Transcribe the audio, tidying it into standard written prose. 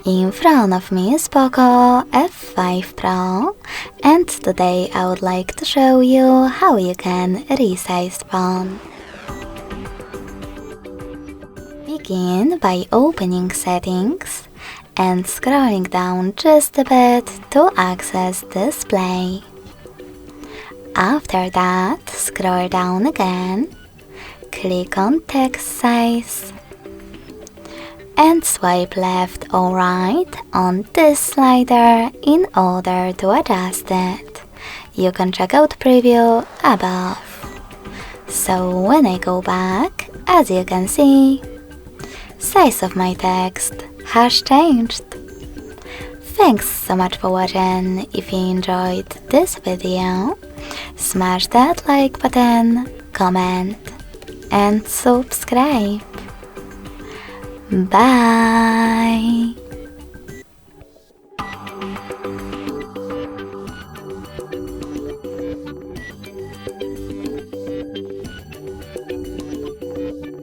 In front of me is POCO F5 Pro, and today I would like to show you how you can resize phone. Begin by opening settings and scrolling down just a bit to access display. After that, scroll down again, click on text size, and swipe left or right on this slider in order to adjust it. You can check out preview above. So when I go back, as you can see, size of my text has changed. Thanks so much for watching. If you enjoyed this video, smash that like button, comment and subscribe. Bye!